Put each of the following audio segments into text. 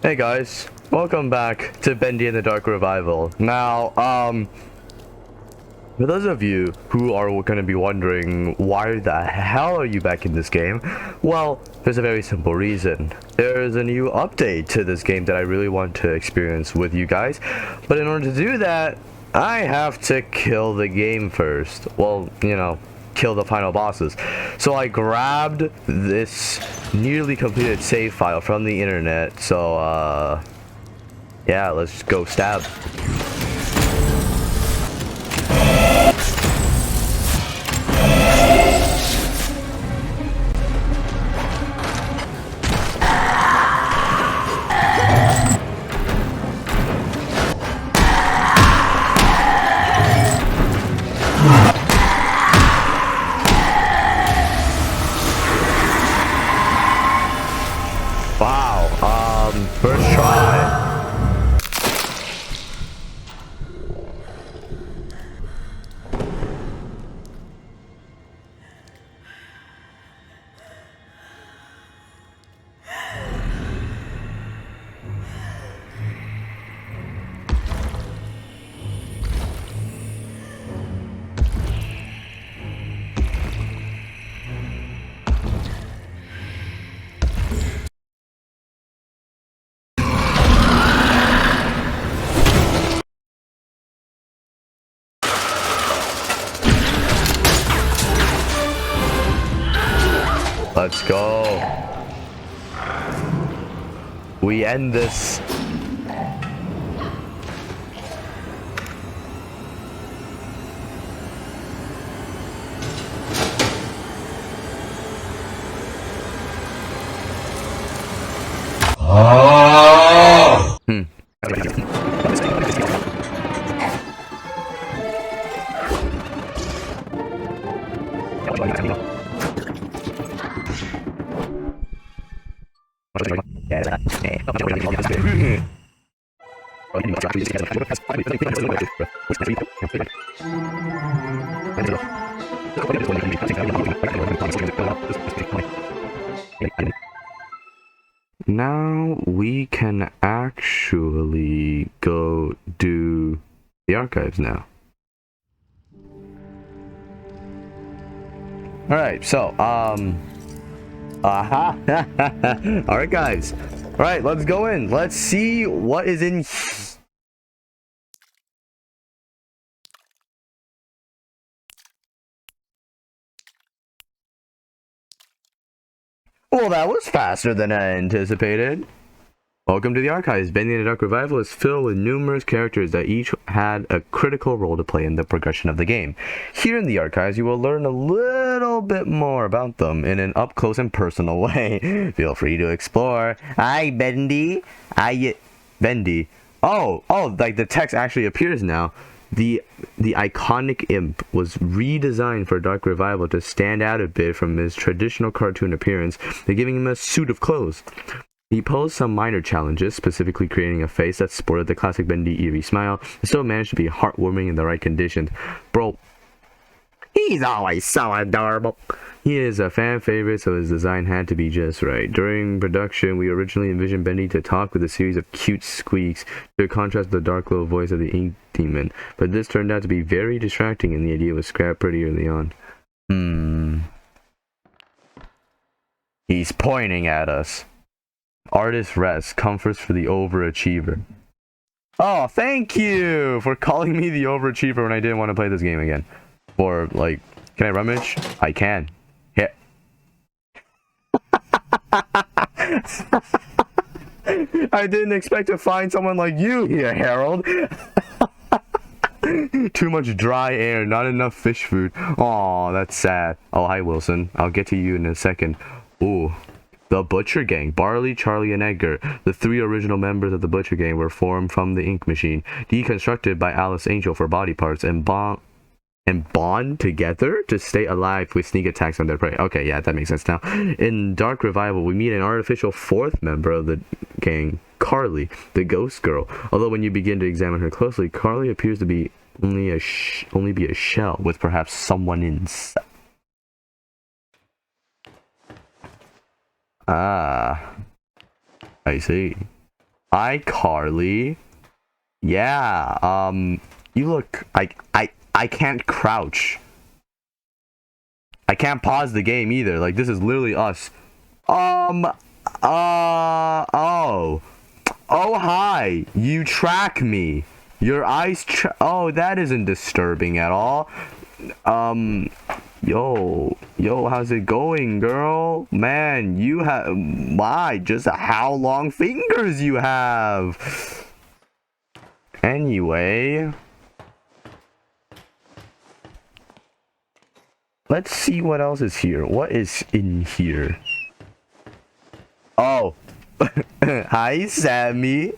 Hey guys, welcome back to Bendy and the Dark Revival. Now, for those of you who are going to be wondering why the hell are you back in this game, well, there's a very simple reason. There is a new update to this game that I really want to experience with you guys, but in order to do that, I have to kill the game first. Well, you know, kill the final bosses. So I grabbed this nearly completed save file from the internet. So yeah, let's go stab. Wow, first try. Let's go. We end this. Now we can actually go do the archives now. Alright, so, alright guys. Alright, let's go in. Let's see what is in. Well, that was faster than I anticipated. Welcome to the archives. Bendy and the Dark Revival is filled with numerous characters that each had a critical role to play in the progression of the game. Here in the archives, you will learn a little bit more about them in an up-close and personal way. Feel free to explore. Hi, Bendy. Bendy. Oh, like the text actually appears now. The iconic imp was redesigned for Dark Revival to stand out a bit from his traditional cartoon appearance by giving him a suit of clothes. He posed some minor challenges, specifically creating a face that sported the classic Bendy eerie smile, and still managed to be heartwarming in the right conditions. Bro, he's always so adorable. He is a fan favorite, so his design had to be just right. During production, we originally envisioned Bendy to talk with a series of cute squeaks to contrast the dark low voice of the ink demon, but this turned out to be very distracting and the idea was scrapped pretty early on. He's pointing at us. Artist rest, comforts for the overachiever. Oh, thank you for calling me the overachiever when I didn't want to play this game again. Or, like, can I rummage? I can. Yeah. I didn't expect to find someone like you here, Harold. Too much dry air, not enough fish food. Aw, that's sad. Oh, hi, Wilson. I'll get to you in a second. Ooh. The Butcher Gang. Barley, Charlie, and Edgar, the three original members of the Butcher Gang, were formed from the ink machine, deconstructed by Alice Angel for body parts, and bond together to stay alive with sneak attacks on their prey. Okay, yeah, that makes sense now. In Dark Revival, we meet an artificial fourth member of the gang, Carly, the ghost girl. Although when you begin to examine her closely, Carly appears to be only be a shell with perhaps someone inside. Ah, I see. iCarly. Yeah, you look... I can't crouch. I can't pause the game either. Like, this is literally us. Oh. Oh, hi. You track me. Your eyes oh, that isn't disturbing at all. Yo, how's it going, girl? Man, you have... My, just how long fingers you have. Anyway... Let's see what else is here. What is in here? Oh. Hi, Sammy.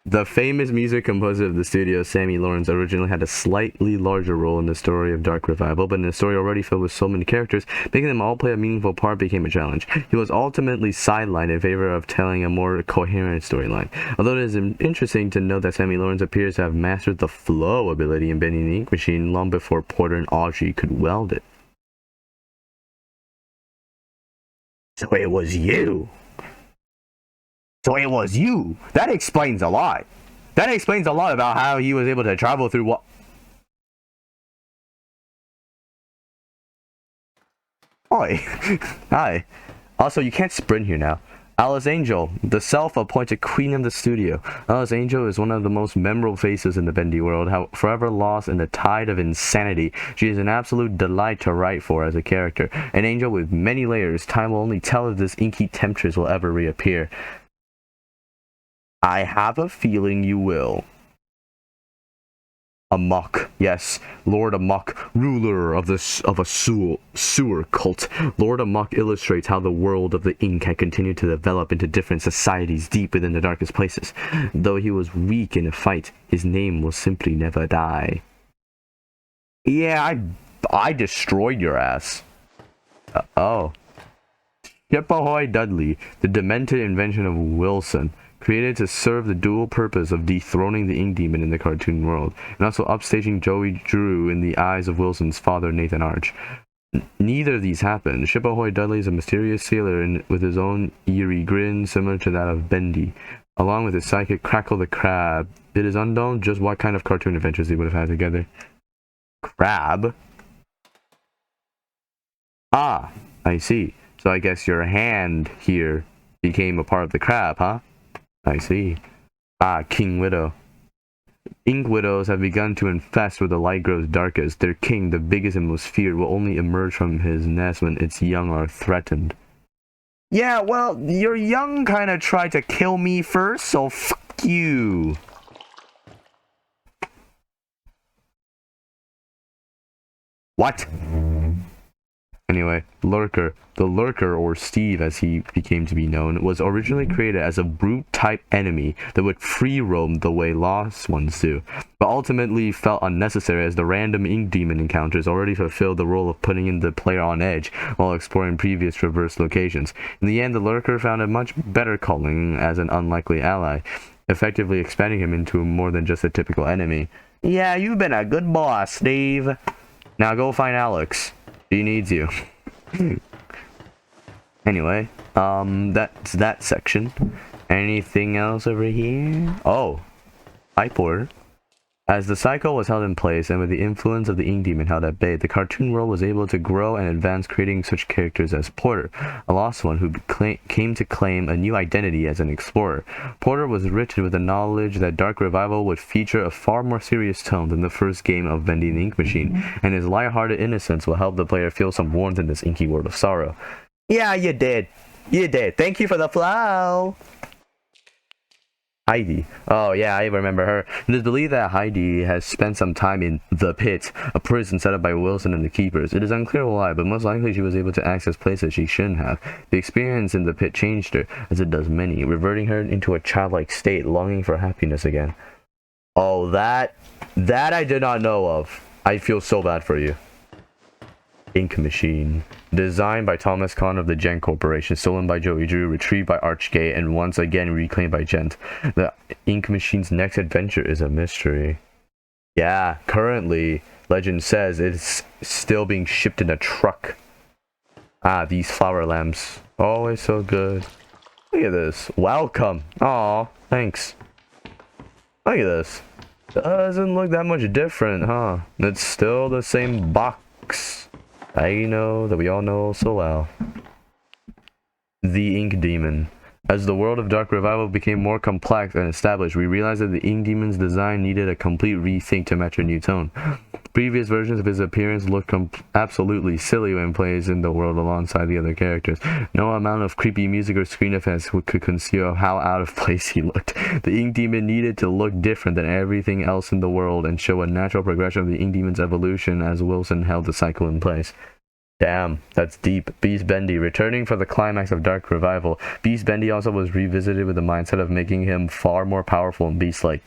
The famous music composer of the studio, Sammy Lawrence, originally had a slightly larger role in the story of Dark Revival, but in a story already filled with so many characters, making them all play a meaningful part became a challenge. He was ultimately sidelined in favor of telling a more coherent storyline. Although it is interesting to note that Sammy Lawrence appears to have mastered the flow ability in Bendy the Ink Machine long before Porter and Audrey could weld it. So it was you. That explains a lot. That explains a lot about how he was able to travel through what... Oi. Hi. Also, you can't sprint here now. Alice Angel, the self-appointed queen of the studio. Alice Angel is one of the most memorable faces in the Bendy world, forever lost in the tide of insanity. She is an absolute delight to write for as a character. An angel with many layers. Time will only tell if this inky temptress will ever reappear. I have a feeling you will. Amok, yes, Lord Amok, ruler of a sewer cult. Lord Amok illustrates how the world of the ink had continued to develop into different societies deep within the darkest places. Though he was weak in a fight, his name will simply never die. Yeah, I destroyed your ass. Oh. Ship Ahoy Dudley, the demented invention of Wilson. Created to serve the dual purpose of dethroning the ink demon in the cartoon world, and also upstaging Joey Drew in the eyes of Wilson's father, Nathan Arch. Neither of these happened. Ship Ahoy Dudley is a mysterious sailor with his own eerie grin, similar to that of Bendy, along with his sidekick Crackle the Crab. It is unknown just what kind of cartoon adventures they would have had together. Crab? Ah, I see. So I guess your hand here became a part of the crab, huh? I see. Ah, King Widow. Ink widows have begun to infest where the light grows darkest. Their king, the biggest and most feared, will only emerge from his nest when its young are threatened. Yeah, well, your young kind of tried to kill me first, so fuck you. What? Anyway, Lurker. The Lurker, or Steve as he became to be known, was originally created as a brute-type enemy that would free roam the way lost ones do, but ultimately felt unnecessary as the random ink demon encounters already fulfilled the role of putting the player on edge while exploring previous traversed locations. In the end, the Lurker found a much better calling as an unlikely ally, effectively expanding him into more than just a typical enemy. Yeah, you've been a good boss, Steve. Now go find Alex. She needs you. Anyway, that's that section. Anything else over here? Oh, hi, Porter. As the cycle was held in place and with the influence of the ink demon held at bay, the cartoon world was able to grow and advance, creating such characters as Porter, a lost one who came to claim a new identity as an explorer. Porter was rich with the knowledge that Dark Revival would feature a far more serious tone than the first game of Bendy the Ink Machine, and his light-hearted innocence will help the player feel some warmth in this inky world of sorrow. Yeah, you did. You did. Thank you for the flow. Heidi. Oh yeah, I remember her. It is believed that Heidi has spent some time in the pit, a prison set up by Wilson and the Keepers. It is unclear why, but most likely she was able to access places she shouldn't have. The experience in the pit changed her, as it does many, reverting her into a childlike state, longing for happiness again. Oh, that I did not know of. I feel so bad for you. Ink Machine. Designed by Thomas Kahn of the Gent Corporation, stolen by Joey Drew, retrieved by Archgate, and once again reclaimed by Gent. The Ink Machine's next adventure is a mystery. Yeah, currently, legend says it's still being shipped in a truck. Ah, these flower lamps. Always so good. Look at this. Welcome. Aw, thanks. Look at this. Doesn't look that much different, huh? It's still the same box. I know that we all know so well. The Ink Demon. As the world of Dark Revival became more complex and established, we realized that the Ink Demon's design needed a complete rethink to match a new tone. Previous versions of his appearance looked absolutely silly when placed in the world alongside the other characters. No amount of creepy music or screen effects could conceal how out of place he looked. The Ink Demon needed to look different than everything else in the world and show a natural progression of the Ink Demon's evolution as Wilson held the cycle in place. Damn, that's deep. Beast Bendy. Returning for the climax of Dark Revival, Beast Bendy also was revisited with the mindset of making him far more powerful and beast-like.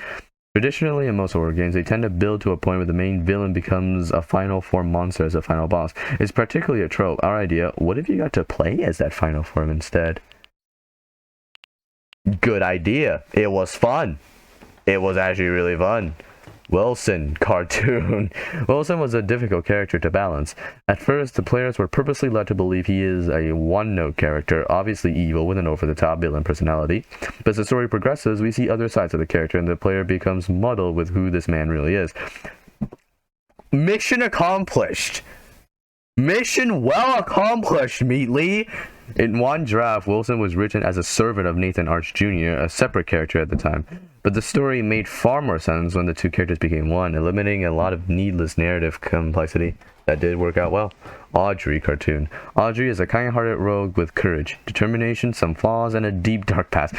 Traditionally, in most horror games, they tend to build to a point where the main villain becomes a final form monster as a final boss. It's particularly a trope. Our idea, what if you got to play as that final form instead? Good idea. It was fun. It was actually really fun. Wilson cartoon. Wilson was a difficult character to balance. At first, the players were purposely led to believe he is a one-note character, obviously evil with an over-the-top villain personality. But as the story progresses, we see other sides of the character and the player becomes muddled with who this man really is. Mission accomplished! Mission well accomplished, Meatley! In one draft, Wilson was written as a servant of Nathan Arch Jr., a separate character at the time. But the story made far more sense when the two characters became one, eliminating a lot of needless narrative complexity. That did work out well. Audrey cartoon. Audrey is a kind-hearted rogue with courage, determination, some flaws, and a deep dark past.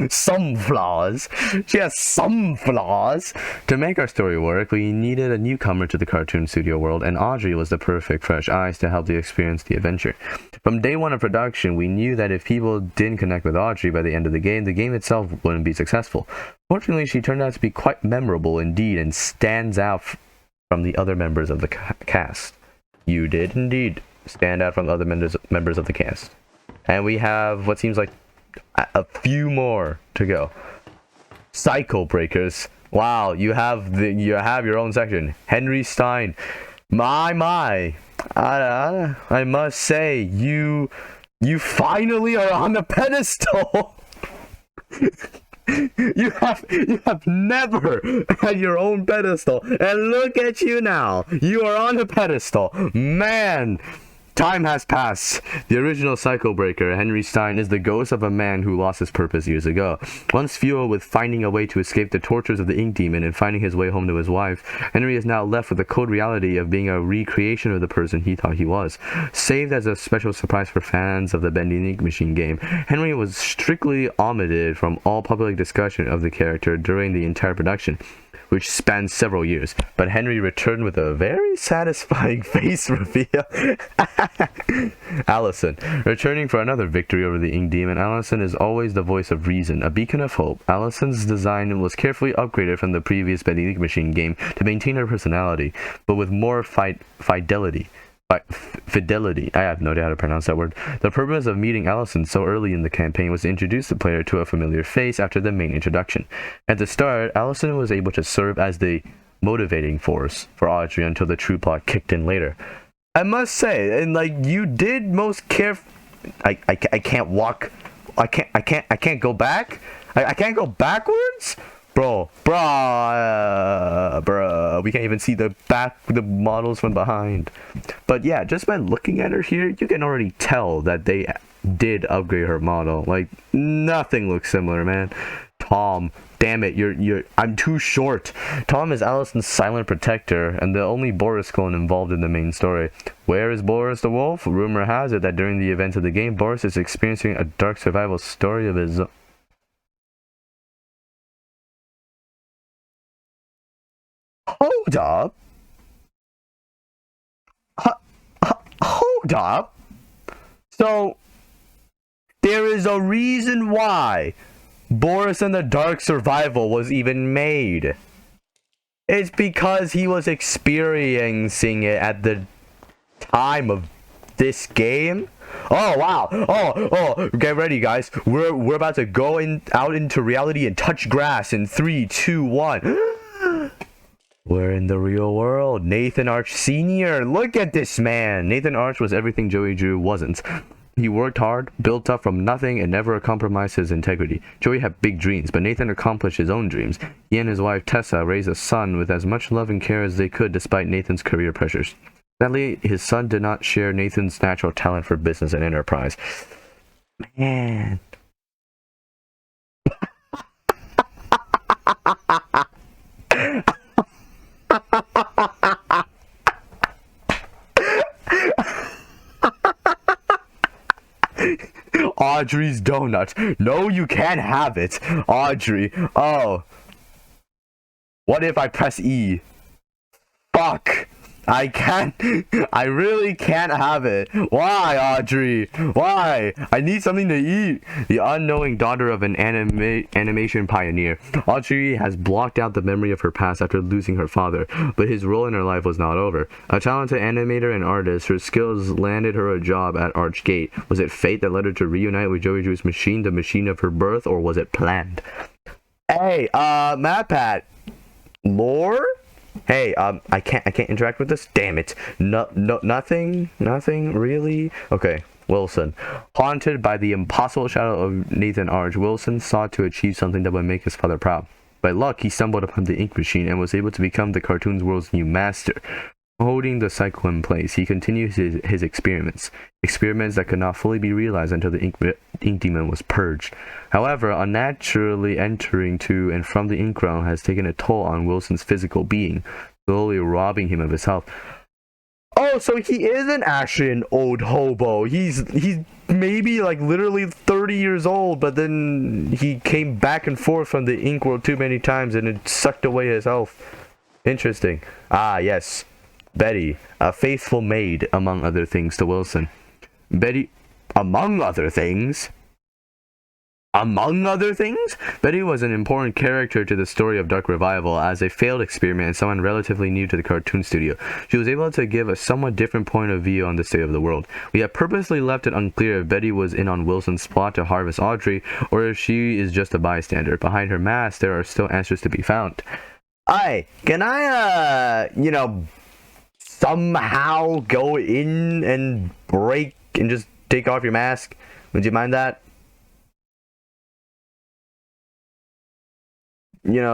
Some flaws. She has some flaws. To make our story work, we needed a newcomer to the cartoon studio world, and Audrey was the perfect fresh eyes to help experience the adventure. From day one of production, we knew that if people didn't connect with Audrey by the end of the game itself wouldn't be successful. Fortunately, she turned out to be quite memorable indeed and stands out from the other members of the cast. You did indeed stand out from the other members of the cast. And we have what seems like a few more to go. Cycle Breakers. Wow, you have your own section. Henry Stein. My. I must say, you finally are on the pedestal. You have never had your own pedestal, and look at you now. You are on the pedestal. Man, time has passed. The original Cycle Breaker, Henry Stein, is the ghost of a man who lost his purpose years ago. Once fueled with finding a way to escape the tortures of the Ink Demon and finding his way home to his wife, Henry is now left with the cold reality of being a recreation of the person he thought he was. Saved as a special surprise for fans of the Bendy Ink Machine game, Henry was strictly omitted from all public discussion of the character during the entire production, which spanned several years, but Henry returned with a very satisfying face reveal. Allison. Returning for another victory over the Ink Demon, Allison is always the voice of reason, a beacon of hope. Allison's design was carefully upgraded from the previous Bendy Ink Machine game to maintain her personality, but with more fidelity. I have no idea how to pronounce that word. The purpose of meeting Allison so early in the campaign was to introduce the player to a familiar face after the main introduction. At the start, Allison was able to serve as the motivating force for Audrey until the true plot kicked in later. I must say, and like you did most I can't walk. I can't go back. I can't go backwards. Bro, we can't even see the models from behind. But yeah, just by looking at her here, you can already tell that they did upgrade her model. Like, nothing looks similar, man. Tom, damn it, I'm too short. Tom is Allison's silent protector and the only Boris clone involved in the main story. Where is Boris the Wolf? Rumor has it that during the events of the game, Boris is experiencing a dark survival story of his own. Hold up. Hold up. So, there is a reason why Boris and the Dark Survival was even made. It's because he was experiencing it at the time of this game. Oh wow! Oh! Get ready, guys. We're about to go out into reality and touch grass in 3, 2, 1. We're in the real world. Nathan Arch Sr. Look at this man. Nathan Arch was everything Joey Drew wasn't. He worked hard, built up from nothing, and never compromised his integrity. Joey had big dreams, but Nathan accomplished his own dreams. He and his wife Tessa raised a son with as much love and care as they could despite Nathan's career pressures. Sadly, his son did not share Nathan's natural talent for business and enterprise. Man. Audrey's donut. No, you can't have it. Audrey. Oh. What if I press E? Fuck. I can't. I really can't have it. Why, Audrey? Why? I need something to eat. The unknowing daughter of an animation pioneer, Audrey has blocked out the memory of her past after losing her father, but his role in her life was not over. A talented animator and artist, her skills landed her a job at Archgate. Was it fate that led her to reunite with Joey Drew's machine, the machine of her birth, or was it planned? Hey, MatPat. Lore? Hey, I can't interact with this. Damn it. Nothing really. Okay, Wilson. Haunted by the impossible shadow of Nathan Arch, Wilson sought to achieve something that would make his father proud. By luck, he stumbled upon the ink machine and was able to become the cartoon's world's new master. Holding the cycle in place, he continues his experiments that could not fully be realized until the ink demon was purged. However, unnaturally entering to and from the ink realm has taken a toll on Wilson's physical being, slowly robbing him of his health. Oh, so he isn't actually an old hobo. He's maybe like literally 30 years old, but then he came back and forth from the ink world too many times and it sucked away his health. Interesting. Ah, yes. Betty, a faithful maid, among other things, to Wilson. Betty, among other things? Among other things? Betty was an important character to the story of Dark Revival as a failed experiment and someone relatively new to the cartoon studio. She was able to give a somewhat different point of view on the state of the world. We have purposely left it unclear if Betty was in on Wilson's plot to harvest Audrey, or if she is just a bystander. Behind her mask, there are still answers to be found. Can I, somehow go in and break and just take off your mask? Would you mind that?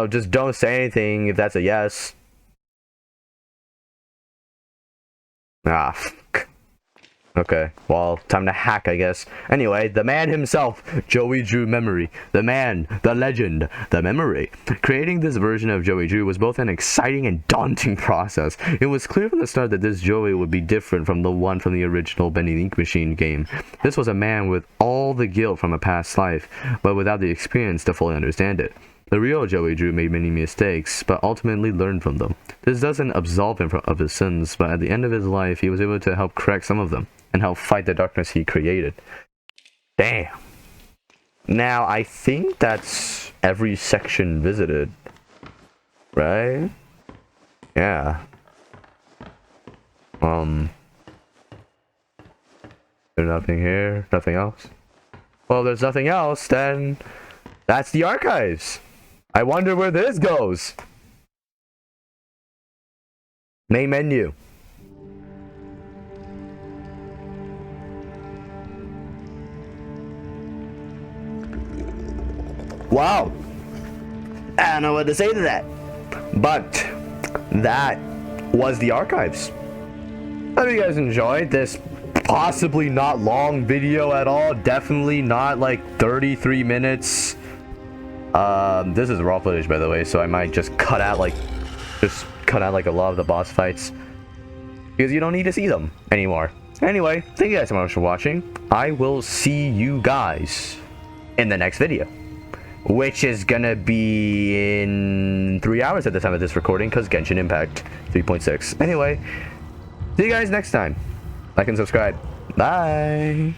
Just don't say anything if that's a yes. Ah, fuck. Okay, well, time to hack, I guess. Anyway, the man himself, Joey Drew Memory. The man, the legend, the memory. Creating this version of Joey Drew was both an exciting and daunting process. It was clear from the start that this Joey would be different from the one from the original Bendy the Ink Machine game. This was a man with all the guilt from a past life, but without the experience to fully understand it. The real Joey Drew made many mistakes, but ultimately learned from them. This doesn't absolve him of his sins, but at the end of his life, he was able to help correct some of them, and help fight the darkness he created. Damn. Now, I think that's every section visited. Right? Yeah. There's nothing here? Nothing else? Well, there's nothing else, then that's the archives. I wonder where this goes. Main menu. Wow. I don't know what to say to that. But that was the archives. Hope you guys enjoyed this possibly not long video at all. Definitely not like 33 minutes. This is raw footage, by the way, so I might just cut out like a lot of the boss fights, because you don't need to see them anymore. Anyway, thank you guys so much for watching. I will see you guys in the next video, which is gonna be in 3 hours at the time of this recording, because Genshin Impact 3.6. Anyway, see you guys next time. Like and subscribe. Bye.